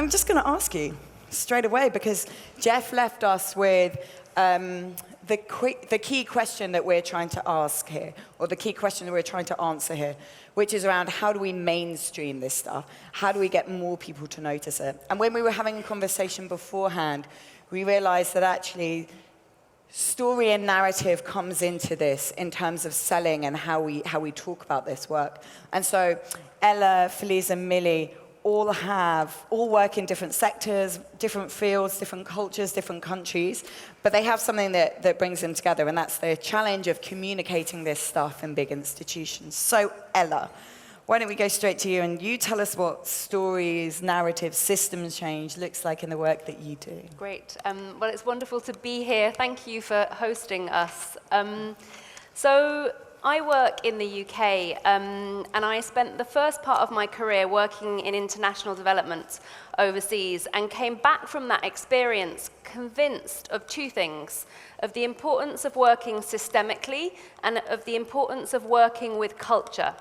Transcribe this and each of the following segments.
I'm just going to ask you straight away, because Jeff left us with the key question that we're trying to ask here, or the key question that we're trying to answer here, which is around how do we mainstream this stuff? How do we get more people to notice it? And when we were having a conversation beforehand, we realized that actually story and narrative comes into this in terms of selling and how we talk about this work. And so Ella, Filiz, and Millie all work in different sectors, different fields, different cultures, different countries, but they have something that brings them together, and that's the challenge of communicating this stuff in big institutions. So Ella, why don't we go straight to you, and you tell us what stories, narratives, systems change looks like in the work that you do. Great. Well, it's wonderful to be here. Thank you for hosting us. So I work in the UK, and I spent the first part of my career working in international development overseas, and came back from that experience convinced of two things: of the importance of working systemically and of the importance of working with culture.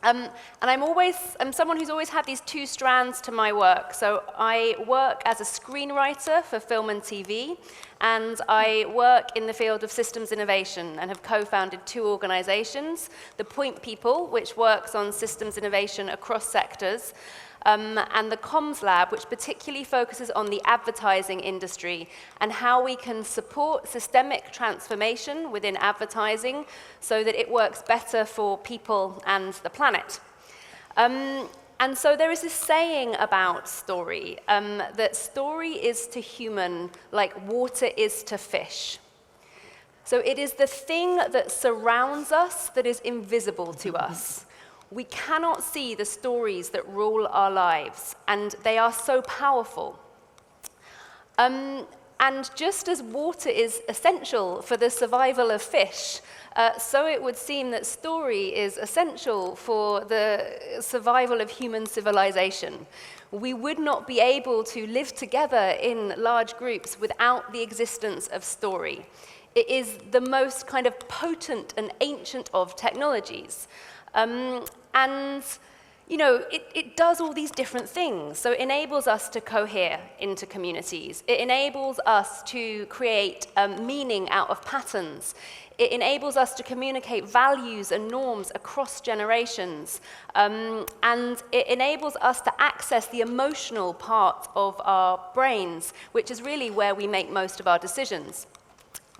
And I'm someone who's always had these two strands to my work. So I work as a screenwriter for film and TV, and I work in the field of systems innovation and have co-founded two organizations, the Point People, which works on systems innovation across sectors, and the Comms Lab, which particularly focuses on the advertising industry and how we can support systemic transformation within advertising so that it works better for people and the planet. And so there is this saying about story, that story is to human like water is to fish. So it is the thing that surrounds us that is invisible to us. We cannot see the stories that rule our lives, and they are so powerful. And just as water is essential for the survival of fish, so it would seem that story is essential for the survival of human civilization. We would not be able to live together in large groups without the existence of story. It is the most kind of potent and ancient of technologies. And, you know, it does all these different things. So it enables us to cohere into communities. It enables us to create meaning out of patterns. It enables us to communicate values and norms across generations. And it enables us to access the emotional part of our brains, which is really where we make most of our decisions.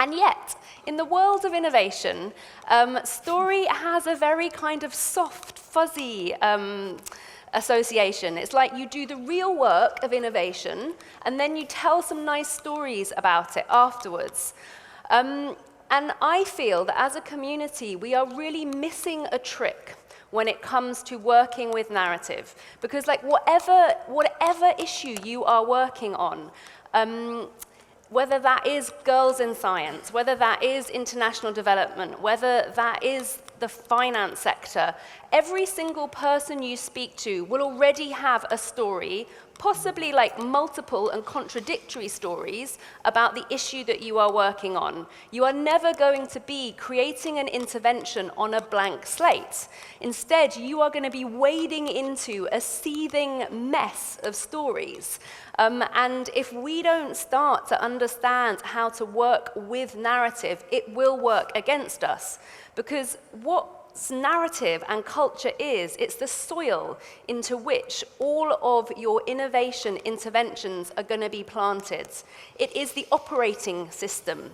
And yet, in the world of innovation, story has a very kind of soft, fuzzy association. It's like you do the real work of innovation, and then you tell some nice stories about it afterwards. And I feel that as a community, we are really missing a trick when it comes to working with narrative. Because like whatever issue you are working on, whether that is girls in science, whether that is international development, whether that is the finance sector, every single person you speak to will already have a story, possibly like multiple and contradictory stories about the issue that you are working on. You are never going to be creating an intervention on a blank slate. Instead, you are going to be wading into a seething mess of stories. And if we don't start to understand how to work with narrative, it will work against us. Because what narrative and culture is, it's the soil into which all of your innovation interventions are going to be planted. It is the operating system.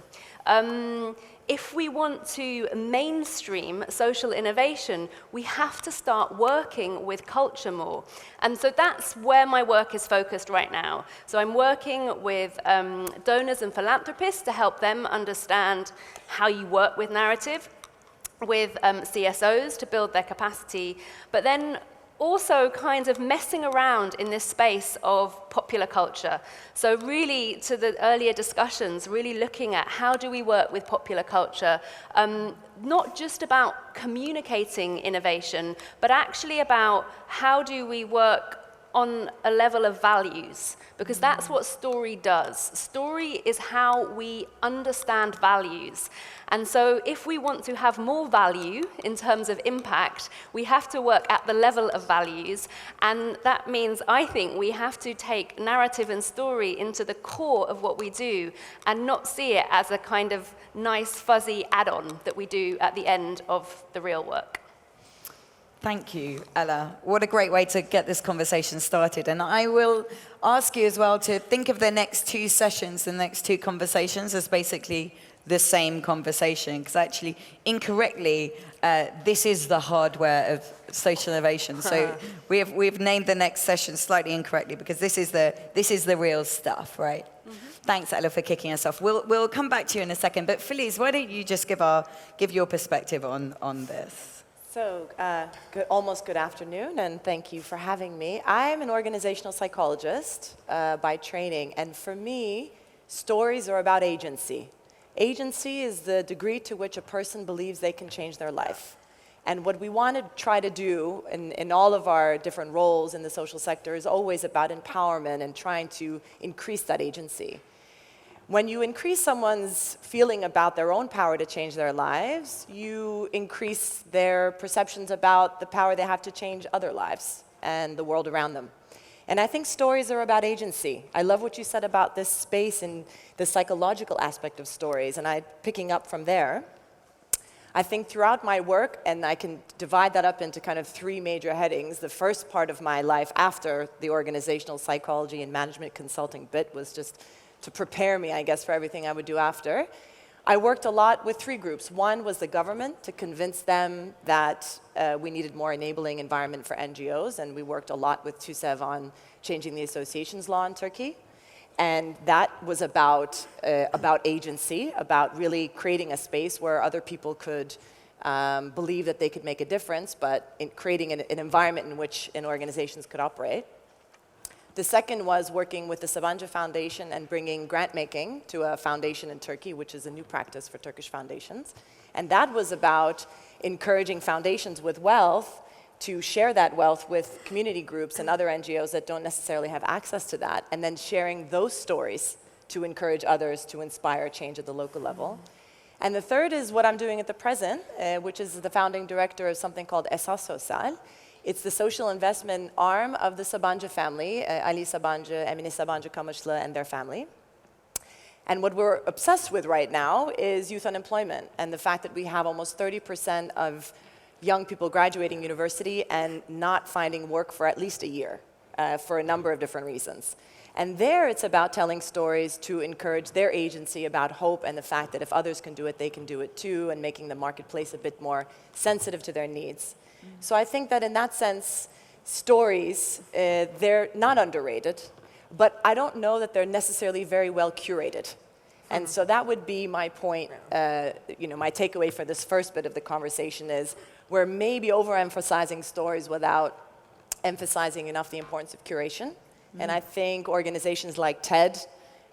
If we want to mainstream social innovation, we have to start working with culture more. And so that's where my work is focused right now. So I'm working with donors and philanthropists to help them understand how you work with narrative, with CSOs to build their capacity, but then also kind of messing around in this space of popular culture. So really, to the earlier discussions, really looking at how do we work with popular culture, not just about communicating innovation, but actually about how do we work on a level of values, because that's what story does. Story is how we understand values. And so if we want to have more value in terms of impact, we have to work at the level of values. And that means, I think, we have to take narrative and story into the core of what we do and not see it as a kind of nice, fuzzy add-on that we do at the end of the real work. Thank you, Ella. What a great way to get this conversation started. And I will ask you as well to think of the next 2 sessions, the next 2 conversations as basically the same conversation. Because actually, incorrectly, this is the hardware of social innovation. So we've named the next session slightly incorrectly because this is the real stuff, right? Thanks, Ella, for kicking us off. We'll come back to you in a second. But Filiz, why don't you just give your perspective on this? So, almost good afternoon, and thank you for having me. I'm an organizational psychologist by training, and for me, stories are about agency. Agency is the degree to which a person believes they can change their life. And what we want to try to do in all of our different roles in the social sector is always about empowerment and trying to increase that agency. When you increase someone's feeling about their own power to change their lives, you increase their perceptions about the power they have to change other lives and the world around them. And I think stories are about agency. I love what you said about this space and the psychological aspect of stories, and picking up from there. I think throughout my work, and I can divide that up into kind of 3 major headings. The first part of my life after the organizational psychology and management consulting bit was just to prepare me, I guess, for everything I would do after. I worked a lot with 3 groups. One was the government, to convince them that we needed more enabling environment for NGOs, and we worked a lot with TÜSEV on changing the associations law in Turkey. And that was about agency, about really creating a space where other people could believe that they could make a difference, but in creating an environment in which organizations could operate. The second was working with the Sabancı Foundation and bringing grant making to a foundation in Turkey, which is a new practice for Turkish foundations. And that was about encouraging foundations with wealth to share that wealth with community groups and other NGOs that don't necessarily have access to that, and then sharing those stories to encourage others to inspire change at the local level. And the third is what I'm doing at the present, which is the founding director of something called Esas Sosyal. It's the social investment arm of the Sabancı family, Ali Sabancı, Emine Sabancı Kamışlı, and their family. And what we're obsessed with right now is youth unemployment and the fact that we have almost 30% of young people graduating university and not finding work for at least a year for a number of different reasons. And there it's about telling stories to encourage their agency about hope and the fact that if others can do it, they can do it too, and making the marketplace a bit more sensitive to their needs. So I think that in that sense, stories, they're not underrated, but I don't know that they're necessarily very well curated. And so that would be my point, my takeaway for this first bit of the conversation is we're maybe overemphasizing stories without emphasizing enough the importance of curation. And I think organizations like TED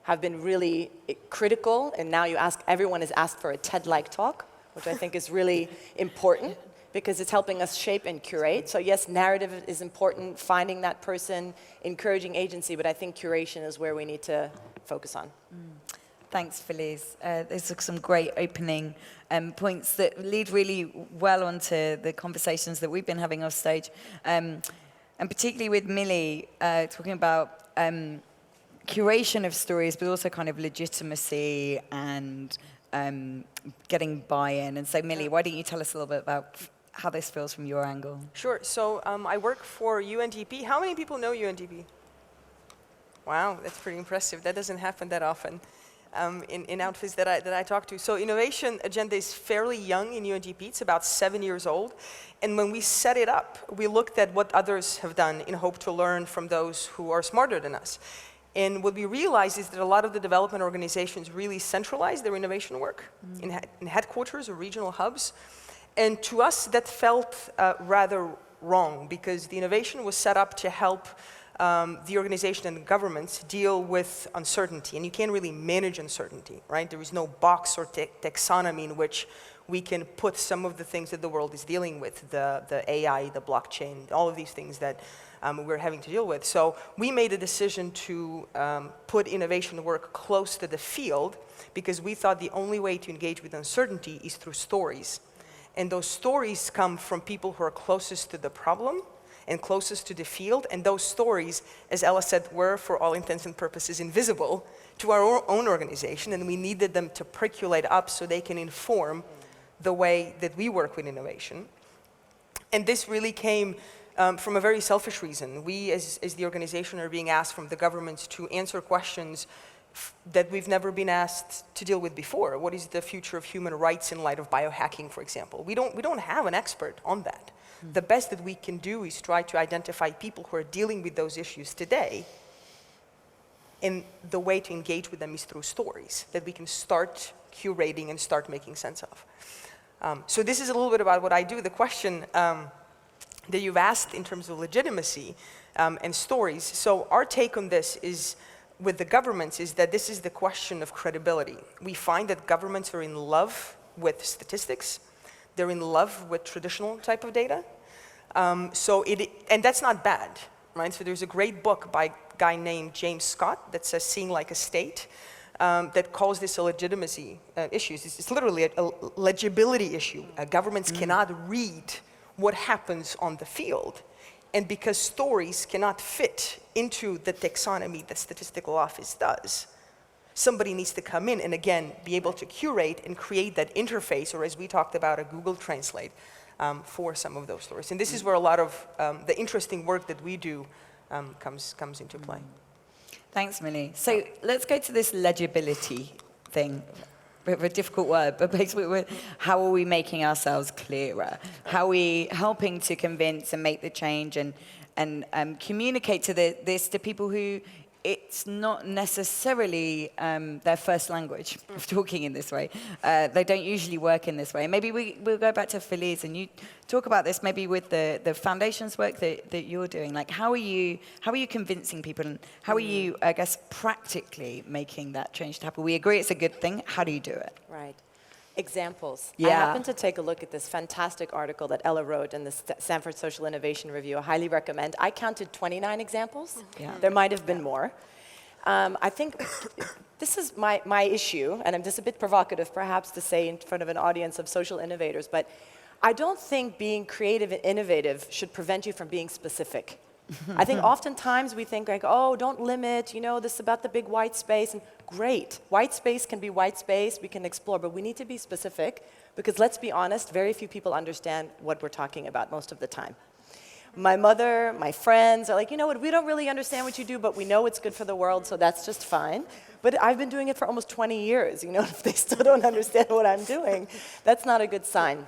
have been really critical, and now everyone is asked for a TED-like talk, which I think is really important, because it's helping us shape and curate. So yes, narrative is important, finding that person, encouraging agency, but I think curation is where we need to focus on. Thanks, Filiz. Those are some great opening points that lead really well onto the conversations that we've been having off stage. And particularly with Millie, talking about curation of stories, but also kind of legitimacy and getting buy-in. And so, Millie, why don't you tell us a little bit about how this feels from your angle? Sure. So I work for UNDP. How many people know UNDP? Wow, that's pretty impressive. That doesn't happen that often in outfits that I talk to. So innovation agenda is fairly young in UNDP. It's about 7 years old. And when we set it up, we looked at what others have done in hope to learn from those who are smarter than us. And what we realized is that a lot of the development organizations really centralize their innovation work in headquarters or regional hubs. And to us, that felt rather wrong, because the innovation was set up to help the organization and the governments deal with uncertainty. And you can't really manage uncertainty, right? There is no box or taxonomy in which we can put some of the things that the world is dealing with, the AI, the blockchain, all of these things that we're having to deal with. So we made a decision to put innovation work close to the field because we thought the only way to engage with uncertainty is through stories. And those stories come from people who are closest to the problem and closest to the field, and those stories, as Ella said, were, for all intents and purposes, invisible to our own organization, and we needed them to percolate up so they can inform the way that we work with innovation. And this really came from a very selfish reason. We, as the organization, are being asked from the governments to answer questions that we've never been asked to deal with before. What is the future of human rights in light of biohacking, for example? We don't have an expert on that. The best that we can do is try to identify people who are dealing with those issues today, and the way to engage with them is through stories that we can start curating and start making sense of. So this is a little bit about what I do. The question that you've asked in terms of legitimacy and stories. So our take on this is, with the governments, is that this is the question of credibility. We find that governments are in love with statistics. They're in love with traditional type of data. And that's not bad, right? So there's a great book by a guy named James Scott that says Seeing Like a State, that calls this a legitimacy issue. It's literally a legibility issue. Governments cannot read what happens on the field. And because stories cannot fit into the taxonomy that statistical office does, somebody needs to come in and, again, be able to curate and create that interface, or as we talked about, a Google Translate for some of those stories. And this is where a lot of the interesting work that we do comes into play. Thanks, Millie. So let's go to this legibility thing. Bit of a difficult word, but basically, how are we making ourselves clearer? How are we helping to convince and make the change and communicate this to people who it's not necessarily their first language of talking in this way. They don't usually work in this way. Maybe we'll go back to Filiz and you talk about this maybe with the foundations work that you're doing. Like how are you convincing people and how are you, I guess, practically making that change to happen? We agree it's a good thing. How do you do it? Right. Examples. Yeah. I happened to take a look at this fantastic article that Ella wrote in the Stanford Social Innovation Review. I highly recommend. I counted 29 examples. Yeah. There might have been more. I think this is my issue, and I'm just a bit provocative perhaps to say in front of an audience of social innovators, but I don't think being creative and innovative should prevent you from being specific. I think oftentimes we think like, oh, don't limit, this is about the big white space. And great, white space can be white space, we can explore, but we need to be specific because let's be honest, very few people understand what we're talking about most of the time. My mother, my friends are like, you know what, we don't really understand what you do, but we know it's good for the world, so that's just fine. But I've been doing it for almost 20 years, if they still don't understand what I'm doing, that's not a good sign.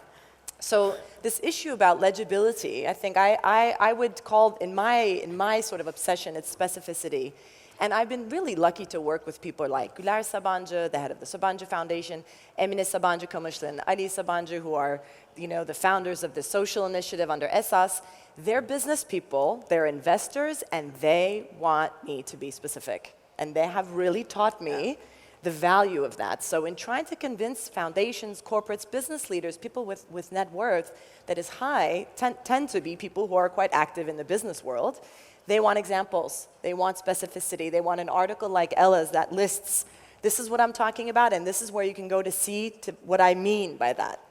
So this issue about legibility, I think I would call, in my sort of obsession, it's specificity. And I've been really lucky to work with people like Güler Sabancı, the head of the Sabancı Foundation, Emine Sabancı-Kamışlı and Ali Sabancı, who are the founders of the social initiative under Esas. They're business people, they're investors, and they want me to be specific. And they have really taught me the value of that. So in trying to convince foundations, corporates, business leaders, people with net worth that is high, tend to be people who are quite active in the business world. They want examples, they want specificity, they want an article like Ella's that lists, this is what I'm talking about, and this is where you can go to see what I mean by that.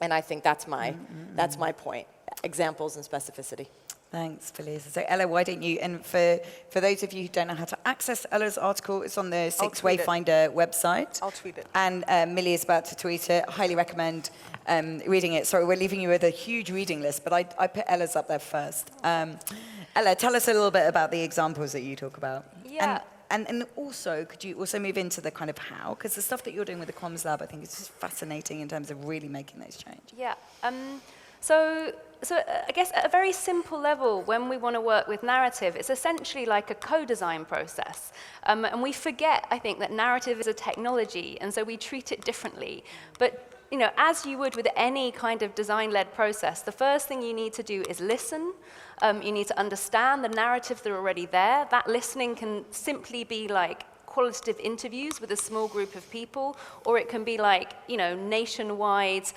And I think that's my point, examples and specificity. Thanks, Filiz. So Ella, why don't you, and for those of you who don't know how to access Ella's article, it's on the Six Wayfinder website. I'll tweet it. And Millie is about to tweet it. Highly recommend reading it. Sorry, we're leaving you with a huge reading list, but I put Ella's up there first. Ella, tell us a little bit about the examples that you talk about. Yeah. And also, could you also move into the kind of how? Because the stuff that you're doing with the Comms Lab, I think is just fascinating in terms of really making those changes. Yeah. So I guess at a very simple level, when we want to work with narrative, it's essentially like a co-design process. And we forget, I think, that narrative is a technology, and so we treat it differently. But as you would with any kind of design-led process, the first thing you need to do is listen. You need to understand the narratives that are already there. That listening can simply be like qualitative interviews with a small group of people, or it can be like, nationwide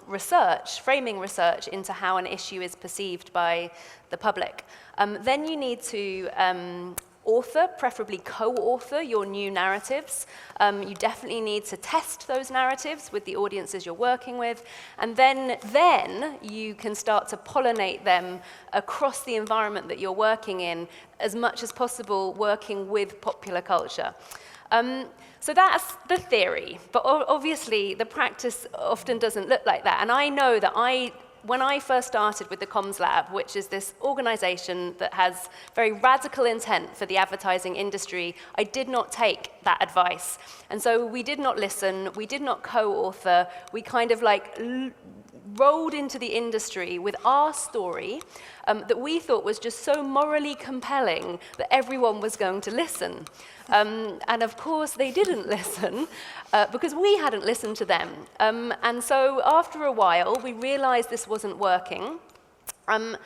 research, framing research into how an issue is perceived by the public. Then you need to author, preferably co-author, your new narratives. You definitely need to test those narratives with the audiences you're working with, and then you can start to pollinate them across the environment that you're working in, as much as possible working with popular culture. So that's the theory, but obviously the practice often doesn't look like that, and I know that when I first started with the Comms Lab, which is this organization that has very radical intent for the advertising industry, I did not take that advice. And so we did not listen, we did not co-author, we kind of like rolled into the industry with our story that we thought was just so morally compelling that everyone was going to listen. And of course, they didn't listen because we hadn't listened to them. And so after a while, we realized this wasn't working. And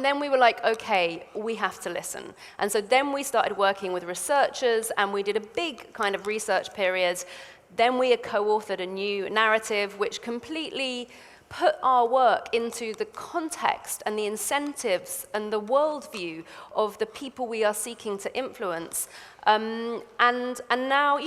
then we were like, okay, we have to listen. And so then we started working with researchers, and we did a big kind of research period. Then we co-authored a new narrative, which completely put our work into the context and the incentives and the worldview of the people we are seeking to influence. And now,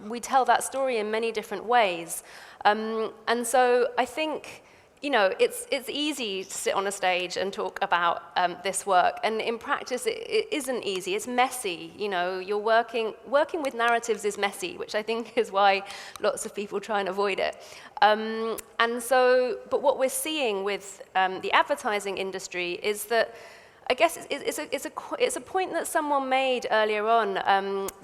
we tell that story in many different ways. And so I think, it's easy to sit on a stage and talk about this work. And in practice, it isn't easy. It's messy. You're working with narratives is messy, which I think is why lots of people try and avoid it. But what we're seeing with the advertising industry is that, I guess it's a point that someone made earlier on,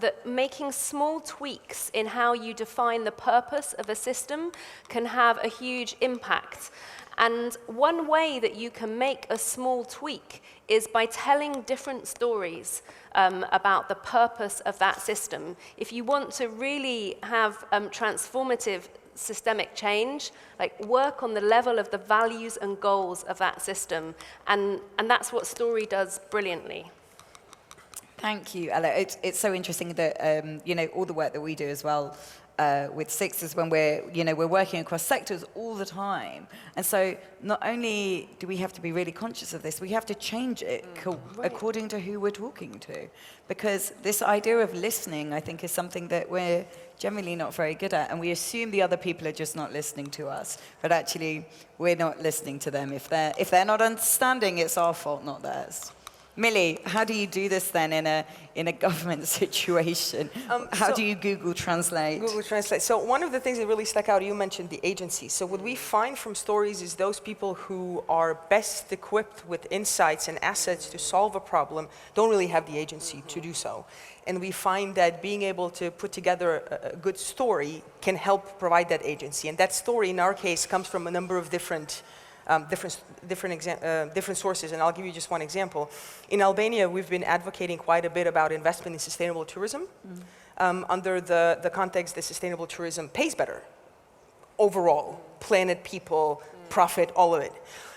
that making small tweaks in how you define the purpose of a system can have a huge impact. And one way that you can make a small tweak is by telling different stories about the purpose of that system. If you want to really have transformative systemic change, like work on the level of the values and goals of that system. And that's what story does brilliantly. Thank you, Ella. It's so interesting that, all the work that we do as well with Sixers, when we're working across sectors all the time. And so not only do we have to be really conscious of this, we have to change it according to who we're talking to. Because this idea of listening, I think, is something that we're generally not very good at, and we assume the other people are just not listening to us, but actually we're not listening to them. If they're not understanding, it's our fault, not theirs. Millie, how do you do this then in a government situation? How do you Google Translate? Google Translate. So one of the things that really stuck out, you mentioned the agency. So what we find from stories is those people who are best equipped with insights and assets to solve a problem don't really have the agency to do so. And we find that being able to put together a good story can help provide that agency. And that story, in our case, comes from a number of different sources, and I'll give you just one example. In Albania, we've been advocating quite a bit about investment in sustainable tourism. Under the context that sustainable tourism pays better overall, planet, people, profit, all of it.